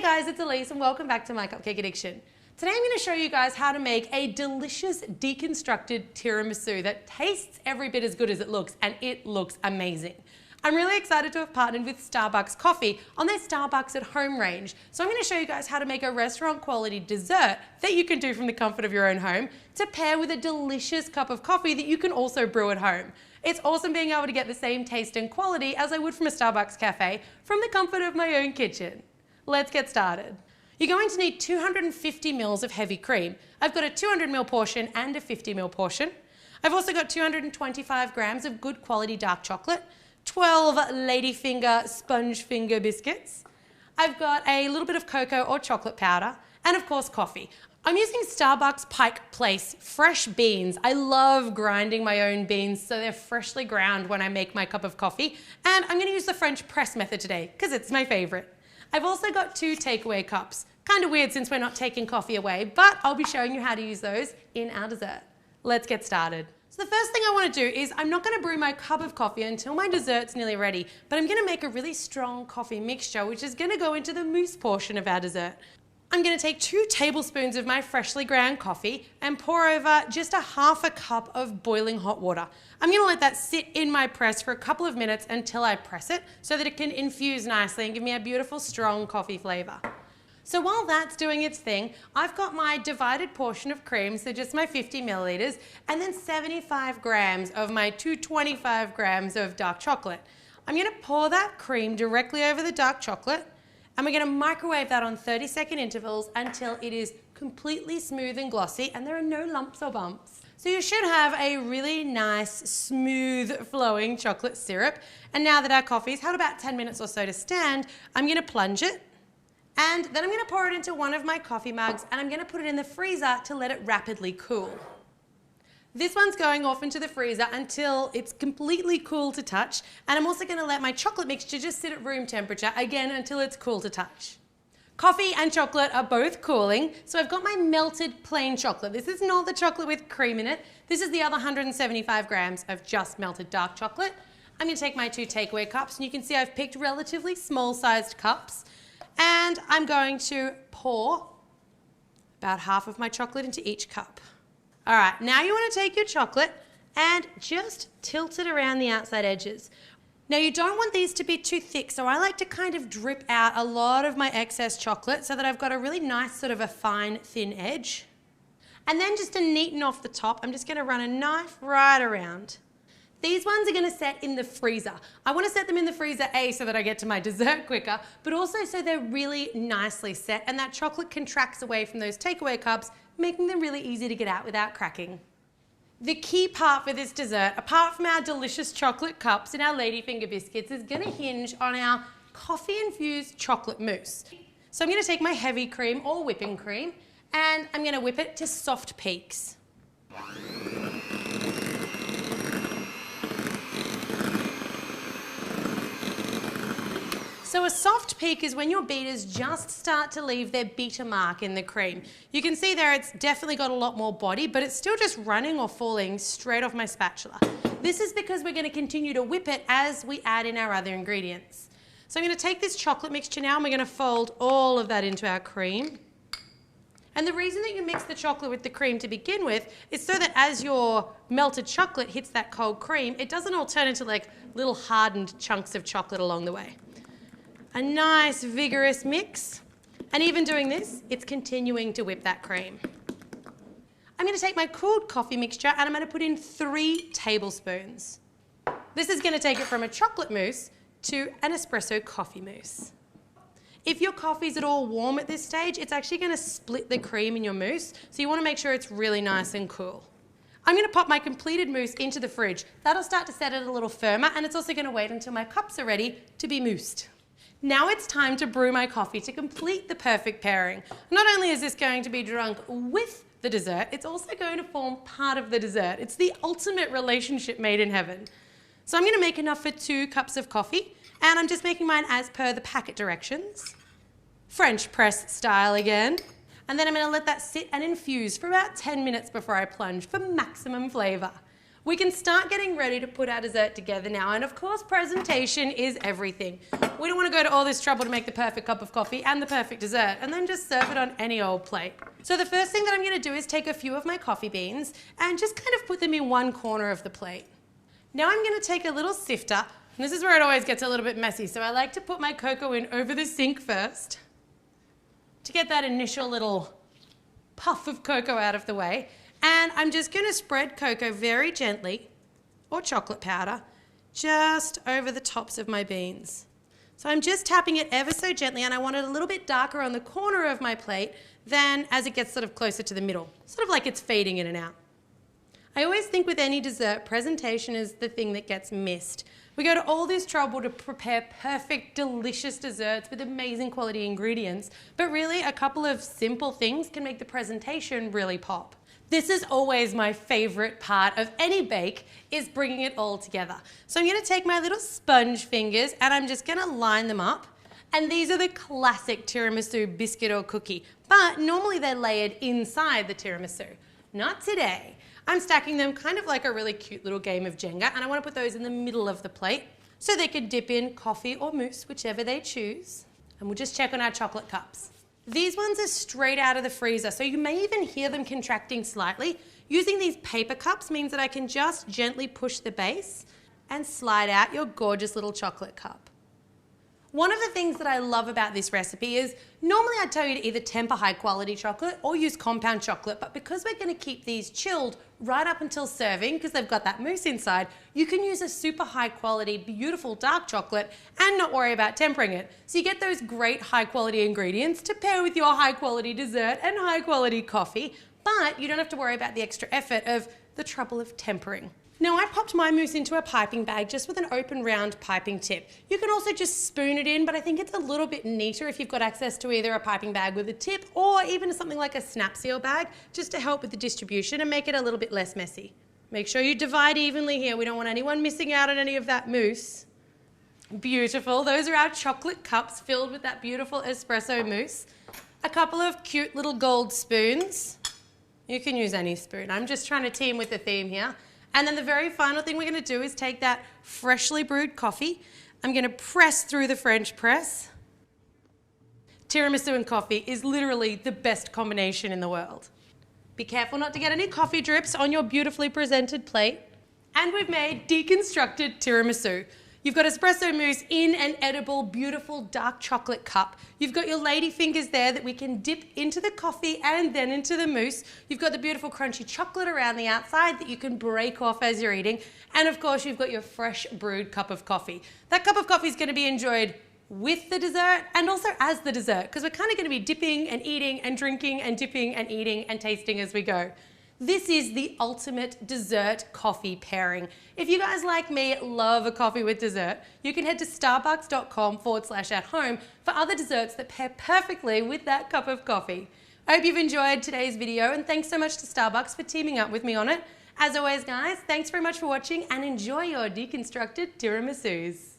guys, it's Elise and welcome back to my Cupcake Addiction. Today I'm going to show you guys how to make a delicious deconstructed tiramisu that tastes every bit as good as it looks, and it looks amazing. I'm really excited to have partnered with Starbucks Coffee on their Starbucks at Home range. So I'm going to show you guys how to make a restaurant quality dessert that you can do from the comfort of your own home to pair with a delicious cup of coffee that you can also brew at home. It's awesome being able to get the same taste and quality as I would from a Starbucks cafe from the comfort of my own kitchen. Let's get started. You're going to need 250 mils of heavy cream. I've got a 200 ml portion and a 50 ml portion. I've also got 225 grams of good quality dark chocolate, 12 ladyfinger sponge finger biscuits. I've got a little bit of cocoa or chocolate powder, and of course coffee. I'm using Starbucks Pike Place fresh beans. I love grinding my own beans so they're freshly ground when I make my cup of coffee, and I'm going to use the French press method today because it's my favorite. I've also got 2 takeaway cups. Kind of weird since we're not taking coffee away, but I'll be showing you how to use those in our dessert. Let's get started. So the first thing I want to do is I'm not going to brew my cup of coffee until my dessert's nearly ready, but I'm going to make a really strong coffee mixture which is going to go into the mousse portion of our dessert. I'm going to take 2 tablespoons of my freshly ground coffee and pour over just a half a cup of boiling hot water. I'm going to let that sit in my press for a couple of minutes until I press it so that it can infuse nicely and give me a beautiful strong coffee flavour. So while that's doing its thing, I've got my divided portion of cream, so just my 50 millilitres, and then 75 grams of my 225 grams of dark chocolate. I'm going to pour that cream directly over the dark chocolate, and we're going to microwave that on 30-second intervals until it is completely smooth and glossy and there are no lumps or bumps. So you should have a really nice, smooth flowing chocolate syrup. And now that our coffee's had about 10 minutes or so to stand, I'm going to plunge it. And then I'm going to pour it into one of my coffee mugs and I'm going to put it in the freezer to let it rapidly cool. This one's going off into the freezer until it's completely cool to touch, and I'm also going to let my chocolate mixture just sit at room temperature, again until it's cool to touch. Coffee and chocolate are both cooling, so I've got my melted plain chocolate. This is not the chocolate with cream in it. This is the other 175 grams of just melted dark chocolate. I'm going to take my 2 takeaway cups, and you can see I've picked relatively small-sized cups, and I'm going to pour about half of my chocolate into each cup. All right, now you want to take your chocolate and just tilt it around the outside edges. Now you don't want these to be too thick, so I like to kind of drip out a lot of my excess chocolate so that I've got a really nice sort of a fine, thin edge. And then just to neaten off the top, I'm just going to run a knife right around. These ones are going to set in the freezer. I want to set them in the freezer, A, so that I get to my dessert quicker, but also so they're really nicely set and that chocolate contracts away from those takeaway cups, making them really easy to get out without cracking. The key part for this dessert, apart from our delicious chocolate cups and our ladyfinger biscuits, is going to hinge on our coffee-infused chocolate mousse. So I'm going to take my heavy cream or whipping cream and I'm going to whip it to soft peaks. So a soft peak is when your beaters just start to leave their beater mark in the cream. You can see there it's definitely got a lot more body, but it's still just running or falling straight off my spatula. This is because we're going to continue to whip it as we add in our other ingredients. So I'm going to take this chocolate mixture now and we're going to fold all of that into our cream. And the reason that you mix the chocolate with the cream to begin with is so that as your melted chocolate hits that cold cream, it doesn't all turn into like little hardened chunks of chocolate along the way. A nice vigorous mix, and even doing this, it's continuing to whip that cream. I'm going to take my cooled coffee mixture and I'm going to put in 3 tablespoons. This is going to take it from a chocolate mousse to an espresso coffee mousse. If your coffee's at all warm at this stage, it's actually going to split the cream in your mousse, so you want to make sure it's really nice and cool. I'm going to pop my completed mousse into the fridge. That'll start to set it a little firmer, and it's also going to wait until my cups are ready to be moussed. Now it's time to brew my coffee to complete the perfect pairing. Not only is this going to be drunk with the dessert, it's also going to form part of the dessert. It's the ultimate relationship made in heaven. So I'm going to make enough for 2 cups of coffee, and I'm just making mine as per the packet directions. French press style again. And then I'm going to let that sit and infuse for about 10 minutes before I plunge for maximum flavour. We can start getting ready to put our dessert together now, and of course presentation is everything. We don't want to go to all this trouble to make the perfect cup of coffee and the perfect dessert and then just serve it on any old plate. So the first thing that I'm going to do is take a few of my coffee beans and just kind of put them in one corner of the plate. Now I'm going to take a little sifter, and this is where it always gets a little bit messy, so I like to put my cocoa in over the sink first to get that initial little puff of cocoa out of the way. And I'm just going to spread cocoa very gently, or chocolate powder, just over the tops of my beans. So I'm just tapping it ever so gently, and I want it a little bit darker on the corner of my plate than as it gets sort of closer to the middle, sort of like it's fading in and out. I always think with any dessert, presentation is the thing that gets missed. We go to all this trouble to prepare perfect, delicious desserts with amazing quality ingredients, but really a couple of simple things can make the presentation really pop. This is always my favorite part of any bake, is bringing it all together. So I'm going to take my little sponge fingers and I'm just going to line them up. And these are the classic tiramisu biscuit or cookie, but normally they're layered inside the tiramisu. Not today. I'm stacking them kind of like a really cute little game of Jenga, and I want to put those in the middle of the plate so they can dip in coffee or mousse, whichever they choose. And we'll just check on our chocolate cups. These ones are straight out of the freezer, so you may even hear them contracting slightly. Using these paper cups means that I can just gently push the base and slide out your gorgeous little chocolate cup. One of the things that I love about this recipe is normally I'd tell you to either temper high quality chocolate or use compound chocolate, but because we're going to keep these chilled right up until serving because they've got that mousse inside, you can use a super high quality, beautiful dark chocolate and not worry about tempering it. So you get those great high quality ingredients to pair with your high quality dessert and high quality coffee, but you don't have to worry about the extra effort of the trouble of tempering. Now I popped my mousse into a piping bag just with an open round piping tip. You can also just spoon it in, but I think it's a little bit neater if you've got access to either a piping bag with a tip or even something like a snap seal bag, just to help with the distribution and make it a little bit less messy. Make sure you divide evenly here. We don't want anyone missing out on any of that mousse. Beautiful. Those are our chocolate cups filled with that beautiful espresso mousse. A couple of cute little gold spoons. You can use any spoon. I'm just trying to team with the theme here. And then the very final thing we're going to do is take that freshly brewed coffee. I'm going to press through the French press. Tiramisu and coffee is literally the best combination in the world. Be careful not to get any coffee drips on your beautifully presented plate. And we've made deconstructed tiramisu. You've got espresso mousse in an edible, beautiful dark chocolate cup. You've got your lady fingers there that we can dip into the coffee and then into the mousse. You've got the beautiful crunchy chocolate around the outside that you can break off as you're eating. And of course, you've got your fresh brewed cup of coffee. That cup of coffee is going to be enjoyed with the dessert and also as the dessert, because we're kind of going to be dipping and eating and drinking and dipping and eating and tasting as we go. This is the ultimate dessert coffee pairing. If you guys like me love a coffee with dessert, you can head to starbucks.com/@home for other desserts that pair perfectly with that cup of coffee. I hope you've enjoyed today's video, and thanks so much to Starbucks for teaming up with me on it. As always guys, thanks very much for watching and enjoy your deconstructed tiramisus.